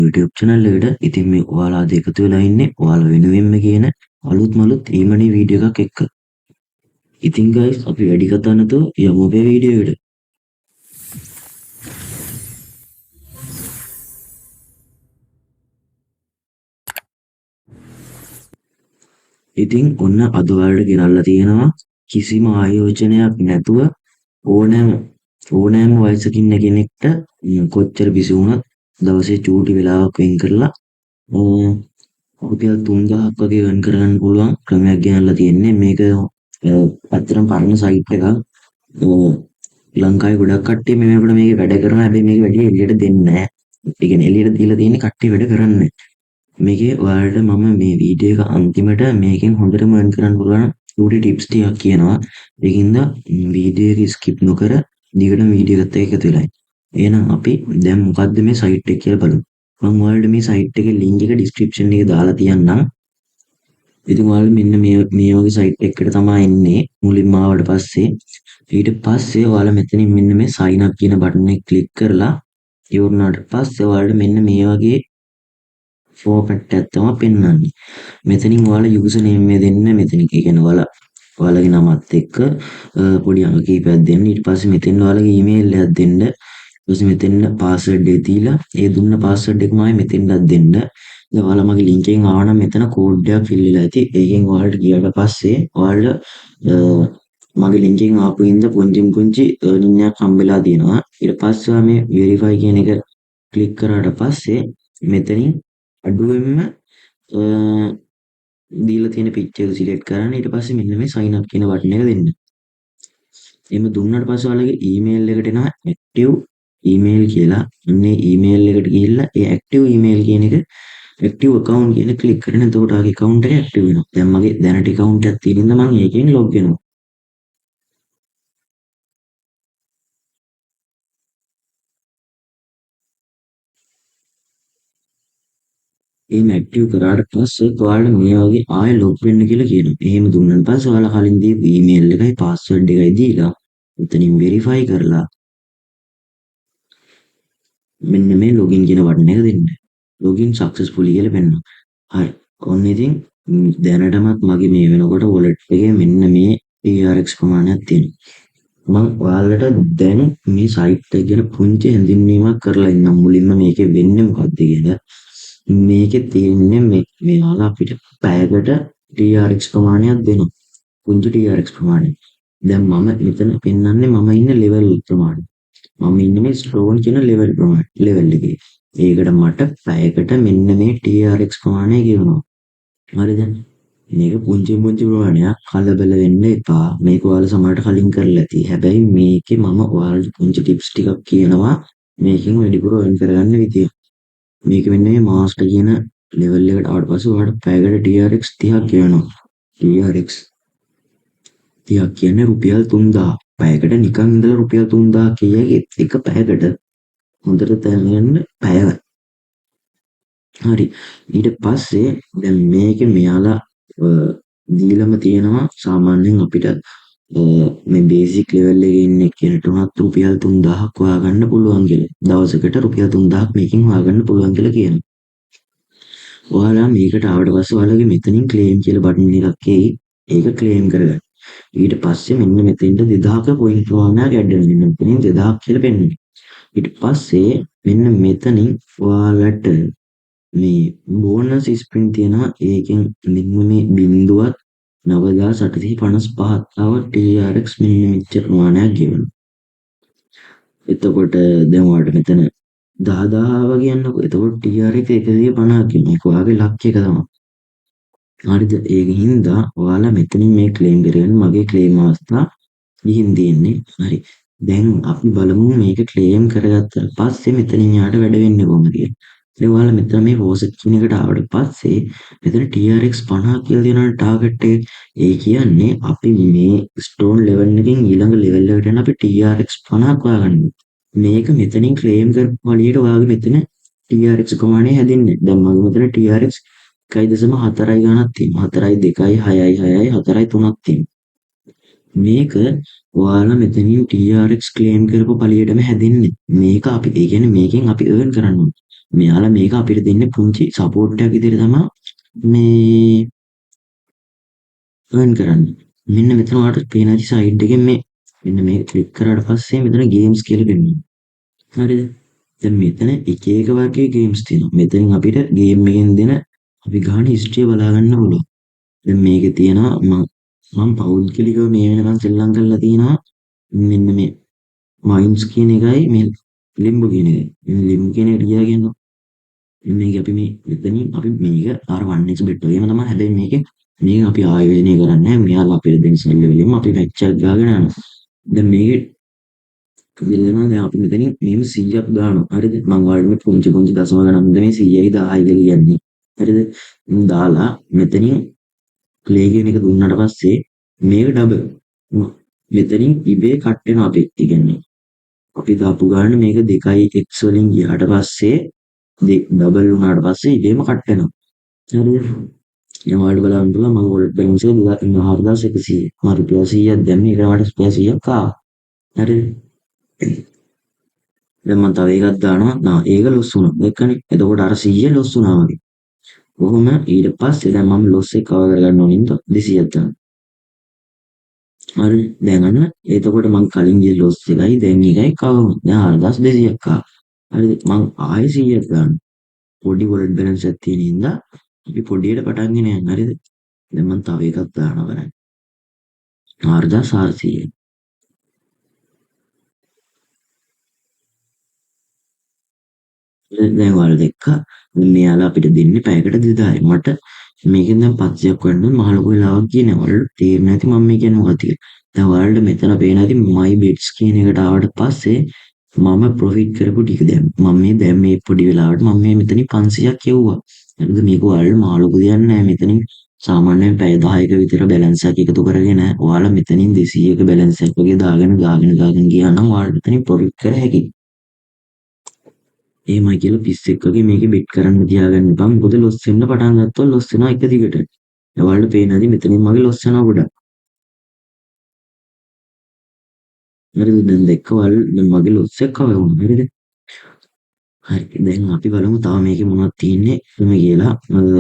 YouTube channel එකට. ඉතින් මේ ඔයාලා අද එකතු වෙලා ඉන්නේ ඔයාලා වෙනුවෙන්ම කියන අලුත් ඊමණි වීඩියෝ එකක් එක්ක. ඉතින් guys අපි වැඩි කතා නැතුව යමු අපේ වීඩියෝ එකට. ඉතින් ඔන්න අද ඔයාලට ගෙනල්ලා තියෙනවා කිසිම ආයෝජනයක් නැතුව ඕනෑම වයසක ඉන්න කෙනෙක්ට කොච්චර බිසි වුණත් දවසේ චූටි වෙලාවක් වෙන් කරලා රුපියල් 3000ක් වගේ earn කරගන්න පුළුවන් ක්‍රමයක් ගෙනල්ලා තියෙන්නේ. මේක ඇත්තටම පරණ සයිට් එකක්. ලංකාවේ ගොඩක් කට්ටිය මේකට මේක වැඩ කරනවා. හැබැයි මේක වැඩි එළියට දෙන්නේ නැහැ. ඒ කියන්නේ එළියට දීලා තියෙන්නේ කට්ටිය වැඩ කරන්නේ. මේකේ ඔයාලට මම මේ වීඩියෝ එක අන්තිමට මේකෙන් හොඳටම earn කරන්න පුළුවන් චූටි ටිප්ස් ටිකක් කියනවා. ඒකින්ද වීඩියෝ එක ස්කිප් නොකර දිගටම වීඩියෝ එකත් එක්ක එකතු වෙලා ඉන්න. එහෙනම් අපි දැන් මොකද්ද මේ සයිට් එක කියලා බලමු. මම ඔයාලට මේ සයිට් එකේ link එක description එකේ දාලා තියන්නම්. ඉතින් ඔයාලා මෙන්න මේ වගේ සයිට් එකකට තමයි එන්නේ මුලින්ම ආවට පස්සේ. ඊට පස්සේ ඔයාලා මෙතනින් මෙන්න මේ sign up කියන බටන් එක ක්ලික් කරලා ඉවරනාට පස්සේ ඔයාලට මෙන්න මේ වගේ ෆෝමැට් එකක් තමයි පෙන්වන්නේ. මෙතනින් ඔයාලා යූසර් නේම් එක දෙන්න. මෙතනින් ඒ කියන්නේ ඔයාලගේ නමත් එක්ක පොඩි අංක කීපයක් දෙන්න. ඊට පස්සේ මෙතෙන් ඔයාලගේ ඊමේල් එකක් දෙන්න. ඊට පස්සේ මෙතෙන් පාස්වර්ඩ් එක දීලා ඒ දුන්න පාස්වර්ඩ් එකම ආයේ මෙතෙන්ටත් දෙන්න. දැන් ඔයාලා මගේ link එකෙන් ආව නම් මෙතන කෝඩ් එකක් fill වෙලා ඇති. ඒකෙන් ඔයාලට ගියාට පස්සේ ඔයාලට මගේ link එකෙන් ආපු ඉඳ පුංචි earning එකක් හම්බෙලා තියෙනවා. ඊට පස්සේ ඔයා මේ verify කියන එක ක්ලික් කරාට පස්සේ මෙතනින් අඩුවෙන්ම දීලා තියෙන පික්චර් එක සිලෙක්ට් කරන්න. ඊට පස්සේ මෙන්න මේ sign up කියන බටන් එක දෙන්න. එහෙම දුන්නාට පස්සේ ඔයාලගේ ඊමේල් එකට එනවා active email කියලා. මේ ඊමේල් එකට ගිහිල්ලා ඒ active email කියන එක active account කියන ක්ලික් කරන. එතකොට ආගේ account එක active වෙනවා. දැන් මගේ දැනට account එකක් තියෙන ඉඳ මම ඒකෙන් log වෙනවා. එහෙම ඇක්ටිව් කරාට පස්සේ ඔයාලට මේ වගේ ආයෙ ලොග් වෙන්න කියලා කියනවා. එහෙම දුන්නාට පස්සේ ඔයාලා කලින් දීපු ඊමේල් එකයි පාස්වර්ඩ් එකයි දීලා එතනින් වෙරිෆයි කරලා මෙන්න මේ ලොගින් කියන බටන් එක දෙන්න. ලොගින් සක්සස්ෆුලි කියලා පෙන්නනවා. හරි. ඔන්න ඉතින් දැනටමත් මගේ මේ වෙනකොට wallet එකේ මෙන්න මේ TRX ප්‍රමාණයක් තියෙනවා. මම ඔයාලට දැන් මේ සයිට් එක ගැන පුංචි හැඳින්වීමක් කරලා ඉන්නම්. මුලින්ම මේකේ වෙන්නේ මොකක්ද කියලා. මේකේ තියෙන්නේ මෙයාලා අපිට පැයකට TRX ප්‍රමාණයක් දෙනවා. පුංචි TRX ප්‍රමාණයක්. දැන් මම මෙතන පෙන්වන්නේ මම ඉන්න level ප්‍රමාණය. මම ඉන්නේ මේ ස්ටෝන් කියන level එකේ. ඒකට මට පැයකට මෙන්න මේ TRX ප්‍රමාණය ගෙවනවා. හරිද? මේක පුංචි ප්‍රමාණයක්. කලබල වෙන්න එපා. මේක ඔයාලා සමහරට කලින් කරලා ඇති. හැබැයි මේකේ මම ඔයාලට පුංචි ටිප්ස් ටිකක් කියනවා මේකෙන් වැඩිපුර earn කරගන්න විදිය. මේක මෙන්න මේ මාස්ටර් කියන ලෙවල් එකට ආවට පස්සේ ඔයාලට පැයකට TRX 30ක් ගෙවනවා. TRX 30ක් කියන්නේ රුපියල් 3000. පැයකට නිකන් ඉඳලා රුපියල් 3000 කියයි එක පැයකට හොඳට තැනගන්න පැය. හරි. ඊට පස්සේ දැන් මේකේ මෙයාලා දීලම තියෙනවා සාමාන්‍යයෙන් අපිට මේ බේසික් ලෙවල් එකේ ඉන්න කෙනෙක්ට උනත් රුපියල් 3000ක් හොයාගන්න පුළුවන් කියලා. දවසකට රුපියල් 3000ක් මේකෙන් හොයාගන්න පුළුවන් කියලා කියනවා. ඔයාලා මේකට ආවට පස්සේ ඔයාලගේ මෙතනින් ක්ලේම් කියලා බටන් එකක් එයි. ඒක ක්ලේම් කරගන්න. ඊට පස්සේ මෙන්න මෙතෙන්ට 2000ක පොයින්ට් ප්‍රමාණයක් ඇඩ් වෙනවා. මෙතනින් 2000ක් කියලා පෙන්නනවා. ඊට පස්සේ මෙන්න මෙතනින් ඔයාලට මේ බෝනස් ස්ප්‍රින් තියෙනවා. ඒකෙන් මෙන්න මේ බිඳුවත් 9855ක් තව TRX මෙන්න මෙච්චර ප්‍රමාණයක් ගෙවනවා. එතකොට දැන් ඔයාලට මෙතන 10000 වගේ යනකොට එතකොට TRX 150 කියන එක ඔයාගේ ලක් එක තමයි. හරිද? ඒකින්ද ඔයාලා මෙතනින් මේ ක්ලේම් කරගෙන මගේ ක්ලේම් අවස්ථා ගිහින් තියෙන්නේ. හරි. දැන් අපි බලමු මේක ක්ලේම් කරගත්තාට පස්සේ මෙතනින් යාට වැඩ වෙන්නේ කොහොමද කියලා. ඉතින් ඔයාලා මෙතන මේ වෝසට් කියන එකට ආවට පස්සේ මෙතන TRX 50 කියලා දෙනවා ටාගට් එක. ඒ කියන්නේ අපි මේ ස්ටෝන් ලෙවල් එකෙන් ඊළඟ ලෙවල් එකට යන අපි TRX 50ක් හොයාගන්න. මේක මෙතනින් ක්ලේම් කරපු වලියට ඔයාගේ මෙතන TRX ප්‍රමාණය හැදෙන්නේ. දැන් මගේ මෙතන TRX 1.4 ගණක් තියෙනවා. 4.2යි 6යි 6යි 4යි 3ක් තියෙනවා. මේක ඔයාලා මෙතනින් TRX ක්ලේම් කරපු පළියටම හැදෙන්නේ. මේක අපි ඒ කියන්නේ මේකෙන් අපි earn කරන්න ඕනේ. මෙයාලා මේක අපිට දෙන්නේ පුංචි සපෝට් එකක් විදිහට තමයි මේ earn කරන්නේ. මෙන්න මෙතන ඔයාලට පේන ඇති සයිඩ් එකෙන් මෙන්න මේක ක්ලික් කරාට පස්සේ මෙතන ගේම්ස් කියලා පෙන්නනවා. හරිද? දැන් මෙතන එක එක වගේ ගේම්ස් තියෙනවා. මෙතනින් අපිට ගේම් එකෙන් දෙන අපි ගන්න හිස්ටරිය බලා ගන්න පුළුවන්. දැන් මේකේ තියෙනවා මම පෞද්ගලිකව මේ වෙනකන් සෙල්ලම් කරලා තියෙනවා මෙන්න මේ මයින්ස් කියන එකයි මේ ලිම්බු කියන එකයි. මේ ලිම්බු කියන එක ගියා කියනවා. මේක අපි මෙතනින් අපි මේක අර 1x bet වගේම තමයි. හැබැයි මේක අපි ආයෝජනය කරන්නේ නැහැ. මෙයාලා අපිට දෙන සෙල් වලින්ම අපි මැච් එකක් ගාගෙන යනවා. දැන් මේකේ දෙනවා දැන් අපි මෙතනින් මෙහෙම 100ක් දානවා. හරිද? මම ඔයාලට මේ පුංචි පුංචි දශම ගණන් මේ 100යි 10යි කියලා කියන්නේ. හරිද? දාලා මෙතනින් ප්ලේ කියන එක දුන්නාට පස්සේ මේක ඩබල්. මෙතනින් ඉබේ කට් වෙනවා අපි. ඒ කියන්නේ අපි දාපු ගාන මේක 2x වලින් ගියාට පස්සේ ඩබල් වුණාට පස්සේ ඉබේම කට් වෙනවා. හරිද? දැන් ඔයාලට බලන්න පුළුවන් මම වෝල්ට් බැලන්ස් එක 4100. මම රුපියල් 100ක් දැම්මේ ඒකට මට රුපියල් 100ක් ආවා. හරිද? දැන් මම තව එකක් දානවා. ඒක ලොස් වුණා. දැක්කනේ? එතකොට අර 100 ලොස් වුණා වගේ. කොහොම ඊට පස්සේ දැන් මම ලොස් එක කවර් කරගන්න ඕනින්ද 200ක් දානවා. හරි දැන් අන්න එතකොට මං කලින් ගිය ලොස් එකයි දැන් එකයි කවම දැන් 4200ක් ආවා. හරිද? මං ආයෙ 100ක් දානවා. පොඩි වොලට් බැලන්ස් එකක් තියෙන හින්දා අපි පොඩියට පටන් ගෙන යන්න. හරිද? දැන් මං තව එකක් දානවා කරන්නේ. 4400. දැන් ඔයාලා දැක්කා මෙයාලා අපිට දෙන්නේ පැයකට 2000යි. මට මේකෙන් දැන් 500ක් වන්න මහ ලොකු වෙලාවක් කියන්නේ. ඔයාලට තේරෙන්නේ නැති මම මේ කියන්නේ මොකක්ද කියලා. දැන් ඔයාලට මෙතන පේන ඇති my bets කියන එකට ආවට පස්සේ මම ප්‍රොෆිට් කරපු ටික දැන් දැන් මේ පොඩි වෙලාවට මම මේ මෙතනින් 500ක් යවුවා. හරිද? මේක ඔයාලට මහ ලොකු දෙයක් නෑ. මෙතනින් සාමාන්‍යයෙන් පැය 10ක විතර බැලන්ස් එකක් එකතු කරගෙන ඔයාලා මෙතනින් 200ක බැලන්ස් එකක් වගේ දාගෙන ගියා නම් ඔයාලට මෙතනින් ප්‍රොෆිට් කර හැකියි. එහෙමයි කියලා පිස්සෙක් වගේ මේකේ බෙට් කරන්න තියාගන්න එපා. මොකද ලොස් වෙන්න පටන් ගත්තොත් ලොස් වෙනවා එක දිගට. ඔයාලට පේන හැටි මෙතනින් මගේ ලොස් වෙනවා ගොඩක්. හරිද? දැන් දැක්ක ඔයාලා දැන් මගේ ලොස් එක කව වුණා. හරිද? හරි. දැන් අපි බලමු තව මේකේ මොනවද තියෙන්නේ කියලා.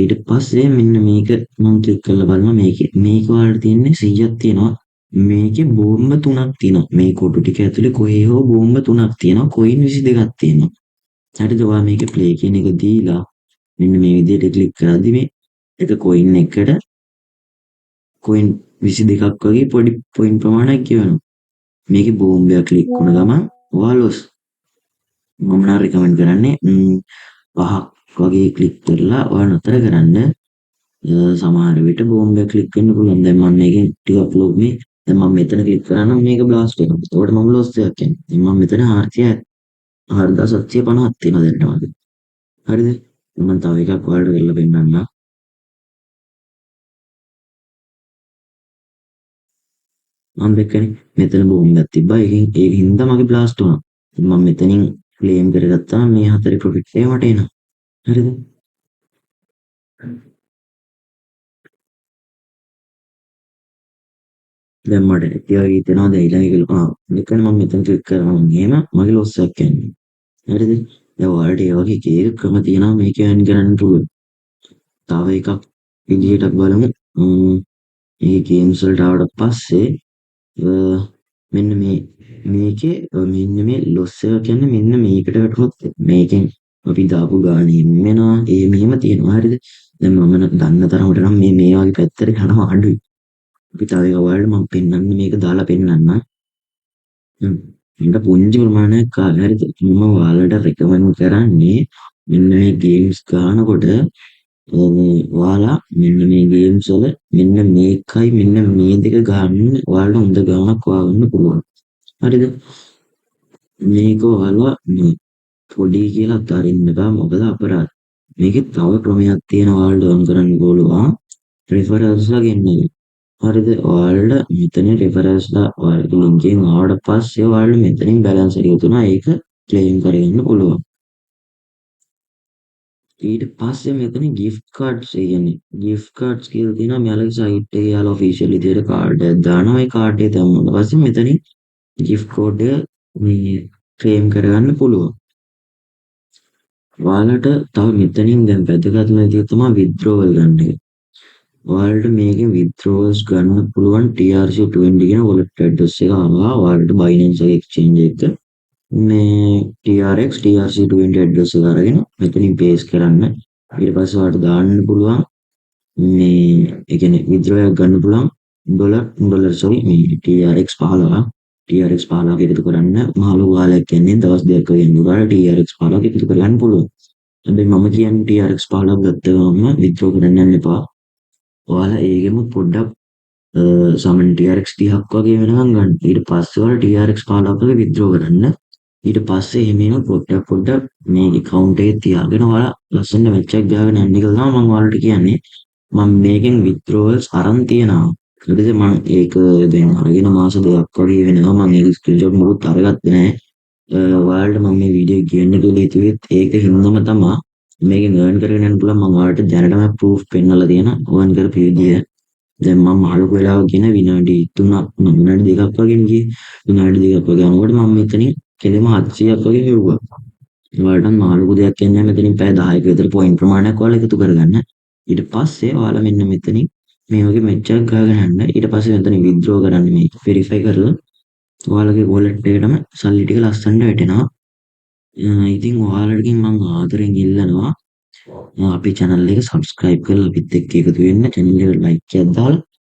ඊට පස්සේ මෙන්න මේක මම ක්ලික් කරලා බලනවා මේක ඔයාලට තියෙන්නේ 100ක් තියෙනවා. මේකේ බෝම්බ 3ක් තියෙනවා. මේ කොටු ටික ඇතුලේ කොහේ හෝ බෝම්බ 3ක් තියෙනවා. කොයින් 22ක් තියෙනවා. හරිද? ඔයා මේකේ ප්ලේ කියන එක දීලා මෙන්න මේ විදිහට ක්ලික් කරද්දි මේ එක කොයින් එකකට කොයින් 22ක් වගේ පොඩි පොයින්ට් ප්‍රමාණයක් ගෙවනවා. මේකේ බෝම්බයක් ක්ලික් වුණ ගමන් ඔයා ලොස්. මම නම් රෙකමන්ඩ් කරන්නේ 5ක් වගේ ක්ලික් කරලා ඔයා නතර කරන්න. සමහර විට බෝම්බයක් ක්ලික් වෙන්න පුළුවන්. දැන් මම මේකෙන් ටිකක් ලොක් මේ දැන් මම මෙතන ක්ලික් කරා නම් මේක බ්ලාස්ට් වෙනවා. එතකොට මම ලොස් එකක් යන්නේ. ඉතින් මම මෙතන 4750ක් තියෙනවා දැන් මගේ. හරිද? මම තව එකක් ඔයාලට කරලා පෙන්නන්නම්. මම දැක්කනේ මෙතන බෝම්බයක් තිබ්බා. ඒක හින්දා මගේ බ්ලාස්ට් වුණා. මම මෙතනින් ක්ලේම් කරගත්තා මේ හතරේ ප්‍රොෆිට් එක මට එනවා. හරිද? දැන් මට ඒ වගේ හිතෙනවා දැන් ඊළඟ මෙතන මම මෙතන ක්ලික් කරනවා එහෙම මගේ ලොස් එකක් යන්නේ. හරිද? දැන් ඔයාලට ඒ වගේ එක ක්‍රම තියෙනවා මේක earn කරන්න පුළුවන්. තව එකක් විදිහට බලමු. මේ ගේම්ස් වලට ආවට පස්සේ මෙන්න මෙන්න මේ ලොස් එක කියන්නේ මෙන්න මේකට වැටුනොත් මේකෙන් අපි දාපු ගානේ වෙනවා. මෙහෙම තියෙනවා. හරිද? දැන් මම දන්න තරමට නම් මේ වගේ පැත්තට යනවා අඩුයි. අපි තව එක ඔයාලට මම පෙන්වන්නේ මේක දාලා පෙන්වන්නම්. මට පුංචි ප්‍රමාණයක් ආවේ. හරිද? මම ඔයාලට රෙකමන්ඩ් කරන්නේ මෙන්න මේ ගේම්ස් ගන්නකොට ඔයාලා මෙන්න මේ ගේම්ස් වල මෙන්න මේකයි මෙන්න මේ දෙක ගන්න ඔයාලට හොඳ ගාණක් හොයාගන්න පුළුවන්. හරිද? මේක ඔයාලා පොඩි කියලා අතාරින්න එපා. මොකද අපරාධ. මේකේ තව ක්‍රමයක් තියෙනවා ඔයාලට ඕන කරන්න පුළුවන්. රෙෆරන්ස්ලා ගෙන්නන්න. හරිද? ඔයාලට මෙතන රෙෆරන්ස්ලා ඔයාලගේ ලින්ක් එකෙන් ආවට පස්සේ ඔයාලට මෙතනින් බැලන්ස් එක යොදනවා. ඒක ක්ලේම් කරගන්න පුළුවන්. ඊට පස්සේ මෙතන gift cards කියන්නේ gift cards කියලා තියෙනවා. මෙයාලගේ site එකේ යාලා official විදියට card එකක් දානවා. ඒ card එක දැම්මම පස්සේ මෙතනින් gift code එක මේ ක්ලේම් කරගන්න පුළුවන්. ඔයාලට තව මෙතනින් දැන් වැදගත්ම දේ තමයි විත්ඩ්‍රෝවල් ගන්න එක. ඔයාලට මේකෙන් විත්ඩ්‍රෝවල්ස් ගන්න පුළුවන් TRC20 කියන wallet address එක ආවා ඔයාලට Binance exchange එක මේ TRC20 address එක අරගෙන මෙතනින් paste කරන්න. ඊට පස්සේ ඔයාලට දාන්න පුළුවන් මේ ඒ කියන්නේ විත්ඩ්‍රෝ එකක් ගන්න පුළුවන් මේ TRX 15 එකතු කරන්න මාළු කාලයක් කියන්නේ දවස් දෙකක් වගේ යනකොට TRX 15 එකතු කරගන්න පුළුවන්. හැබැයි මම කියන්නේ TRX 15 ගත්ත ගමන් විත්ඩ්‍රෝ කරන්න යන්න එපා. ඔයාලා ඒකෙම පොඩ්ඩක් සමන් TRX 30ක් වගේ වෙනකන් ගන්න. ඊට පස්සේ ඔයාලා TRX 15ක විත්ඩ්‍රෝ කරන්න. ඊට පස්සේ එහෙමම පොඩ්ඩක් මේ account එකේ තියාගෙන ඔයාලා ලස්සන මැච් එකක් ගහගෙන යන්න කියලා තමයි මම ඔයාලට කියන්නේ. මම මේකෙන් withdrawals අරන් තියෙනවා. ඊට පස්සේ මම ඒක දැන් අරගෙන මාස 2ක් වගේ වෙනවා. මම ඒක ස්ක්‍රීන්ෂොට් මොකුත් අරගත්තේ නැහැ. ඔයාලට මම මේ වීඩියෝ කියන්න කියලා හිතුවෙත් ඒක හින්දාම තමයි මේකෙන් earn කරගෙන යන්න පුළුවන්. මම ඔයාලට දැනටම proof පෙන්නලා තියෙනවා. earn කරපු විදිය. දැන් මම මාළුක වෙලාව කියන විනාඩි 3ක් විනාඩි 2ක් වගේ ගියේ. විනාඩි 2ක් වගේ යනකොට මම මෙතනින් කෙලිම 700ක් වගේ හෙව්වා. ඔයාලටත් මාළුක දෙයක් කියන්නේ මෙතනින් පැය 10ක විතර පොයින්ට් ප්‍රමාණයක් ඔයාලා එකතු කරගන්න. ඊට පස්සේ ඔයාලා මෙන්න මෙතනින් මේ වගේ මැච් එකක් ගහගෙන යන්න. ඊට පස්සේ මෙතනින් විත්ඩ්‍රෝ කරන්න මේ වෙරිෆයි කරලා ඔයාලගේ වොලට් එකටම සල්ලි ටික ලස්සනට වැටෙනවා. ඉතින් ඔයාලටකින් මම ආදරෙන් ඉල්ලනවා අපේ channel එක subscribe කරලා අපිත් එක්ක එකතු වෙන්න. channel එකට like එකක් දාලා